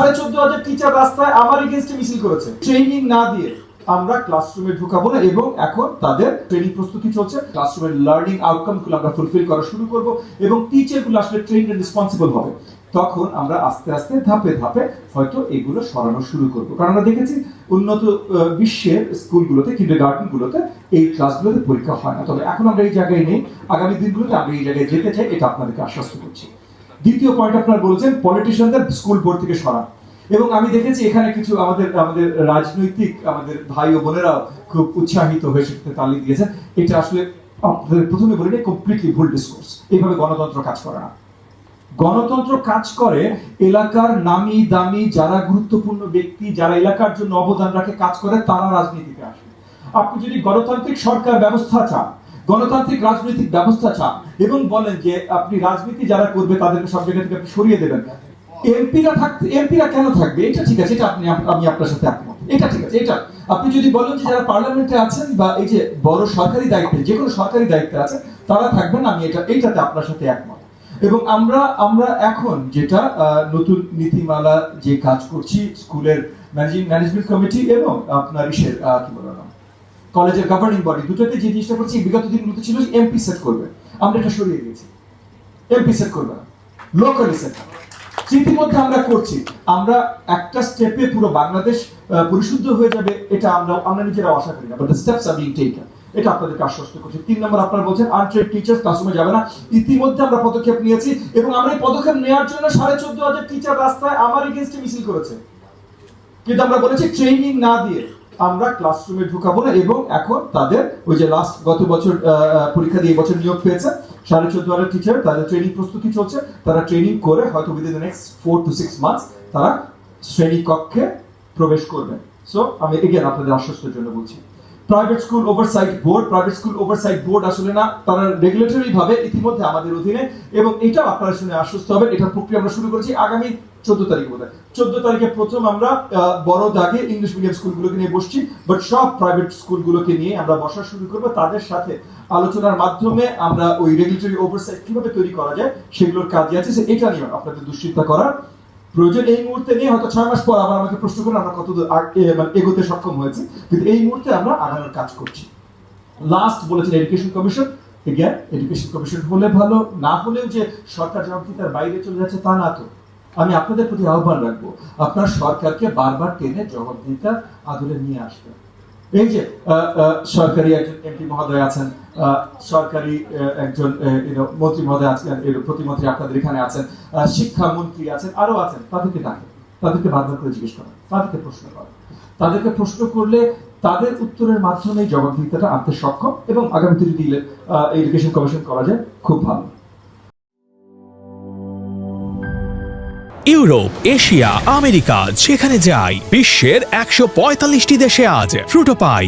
14,500 teacher রাস্তায় আমার এগেইনস্টে মিছিল করেছে। ট্রেনিং না দিয়ে আমরা ক্লাসরুমে ঢুকাবো না, এবং এখন তাদের ট্রেনিং প্রস্তুতি চলছে। ক্লাসরুমের লার্নিং আউটকামগুলো আমরা ফুলফিল করা শুরু করব, এবং টিচারগুলো আসলে ট্রেইনড এন্ড রেসপন্সিবল হবে। তখন আমরা আস্তে আস্তে ধাপে ধাপে হয়তো এগুলো সরানো শুরু করব, কারণ আমরা দেখেছি উন্নত বিশ্বের স্কুলগুলোতে, কিন্ডারগার্টেনগুলোতে এই ক্লাসগুলোতে পরীক্ষা হয় না। তবে এখন আমরা এই জায়গায় নেই, আগামী দিনগুলোতে আমরা এই জায়গায় যেতে চাই, এটা আপনাদেরকে আশ্বস্ত করছি। দ্বিতীয় পয়েন্ট আপনারা বলেছেন পলিটিশিয়ানদের স্কুল বোর্ড থেকে সরান, এবং আমি দেখেছি এখানে কিছু আমাদের রাজনৈতিক আমাদের ভাই ও বোনেরা খুব উৎসাহিত হয়ে সেটাতে তালি দিয়েছেন। এটা আসলে আপনাদের প্রথমে বলি কমপ্লিটলি ভুল ডিসকোর্স। এইভাবে গণতন্ত্র কাজ করে না। গণতন্ত্র কাজ করে এলাকার নামি দামি যারা গুরুত্বপূর্ণ ব্যক্তি, যারা এলাকার জন্য অবদান রাখে, কাজ করে, তারা রাজনীতিতে আসে। আপনি যদি গণতান্ত্রিক সরকার ব্যবস্থা চান, গণতান্ত্রিক রাজনৈতিক ব্যবস্থা চান, এবং বলেন যে আপনি রাজনীতি যারা করবে তাদেরকে সব জায়গা থেকে আপনি সরিয়ে দেবেন, এমপিরা কেন থাকবে? এটা ঠিক আছে, এটা আমি আপনার সাথে একমত, এটা ঠিক আছে। এটা আপনি যদি বলেন যে যারা পার্লামেন্টে আছেন বা এই যে বড় সরকারি দায়িত্বে, যে কোনো সরকারি দায়িত্বে আছে, তারা থাকবেন, আমি এইটাতে আপনার সাথে একমত। এবং আমরা এখন যেটা নতুন নীতিমালা যে কাজ করছি, স্কুলের ম্যানেজমেন্ট কমিটি এবং আপনার ইসের কি বললাম কলেজের গভর্নিং বডি, দুটোতে যে জিনিসটা করছি বিগত দিনগুলোতে ছিল এমপি সেট করবে, আমরা এটা সরিয়ে দিয়েছি। এমপি সেট করবে না, লোকালি সেট। ইতিমধ্যে আমরা করছি, আমরা একটা স্টেপে পুরো বাংলাদেশ পরিশুদ্ধ হয়ে যাবে, এটা আমরা নিজেরা আশা করি না, but the steps are being taken, এটা আপনাদেরকে আশ্বস্ত করছি। 3 নম্বর আপনারা বলছেন আনট্রেড টিচার ক্লাসরুমে যাবে না। ইতিমধ্যে আমরা পদক্ষেপ নিয়েছি, এবং আমরা এই পদক্ষেপ নেওয়ার জন্য 14,500 টিচার রাস্তায় আমার এগেইনস্টে মিছিল করেছে। কিন্তু আমরা বলেছি ট্রেনিং না দিয়ে আমরা ক্লাসরুমে ঢুকাবো না, এবং এখন তাদের ওই যে গত বছর পরীক্ষা দিয়ে বছর নিয়োগ পেয়েছে 14,500 টিচার, তাদের ট্রেনিং প্রস্তুতি চলছে। তারা ট্রেনিং করে হয়তো within the next 4 to 6 months তারা শ্রেণী কক্ষে প্রবেশ করবে। সো আমি এগেইন আপনাদের আশ্বস্তের জন্য বলছি। প্রাইভেট স্কুল ওভারসাইট বোর্ড আসলে না, তারা রেগুলেটরি ভাবে ইতিমধ্যে আমাদের অধীনে, এবং এটাও আপনারা শুনে আশ্বস্ত হবেন। এটার প্রক্রিয়া আমরা শুরু করেছি আগামী 14 তারিখে বোধহয়। 14 তারিখে প্রথম আমরা বড় দাগে ইংলিশ মিডিয়াম স্কুলগুলোকে নিয়ে বসছি, বাট সব প্রাইভেট স্কুলগুলোকে নিয়ে আমরা বসা শুরু করবো। তাদের সাথে আলোচনার মাধ্যমে আমরা ওই রেগুলেটরি ওভারসাইট কিভাবে তৈরি করা যায় সেগুলোর কাজে আছে। এটা নিয়ে আপনাদের দুশ্চিন্তা করার প্রয়োজন এই মুহূর্তে নেই। হয়তো 6 মাস পর আবার আমাকে প্রশ্ন করেন আমরা কত এগোতে সক্ষম হয়েছি, কিন্তু এই মুহূর্তে আমরা আগানোর কাজ করছি। লাস্ট বলেছেন এডুকেশন কমিশন। এডুকেশন কমিশন হলে ভালো, না হলেও যে সরকার জবাবদিহিতার বাইরে চলে যাচ্ছে তা না তো। আমি আপনাদের প্রতি আহ্বান রাখবো, আপনার সরকারকে বারবার টেনে জবাবদিহিতার আদলে নিয়ে আসবেন। এই যে সরকারি একজন এমপি মহোদয় আছেন, সরকারি একজন মন্ত্রী মহোদয় আছেন, প্রতিমন্ত্রী আপনাদের এখানে আছেন, শিক্ষামন্ত্রী আছেন, আরো আছেন, তাদেরকে ডাকেন, তাদেরকে বারবার করে জিজ্ঞেস করেন, তাদেরকে প্রশ্ন করেন। তাদেরকে প্রশ্ন করলে তাদের উত্তরের মাধ্যমে জবাবদিহিতাটা আনতে সক্ষম, এবং আগামীতে যদি এডুকেশন কমিশন করা যায় খুব ভালো। ইউরোপ, এশিয়া, আমেরিকা যেখানে যাই, বিশ্বের 145টি দেশে আজ ফ্রুটো পাই।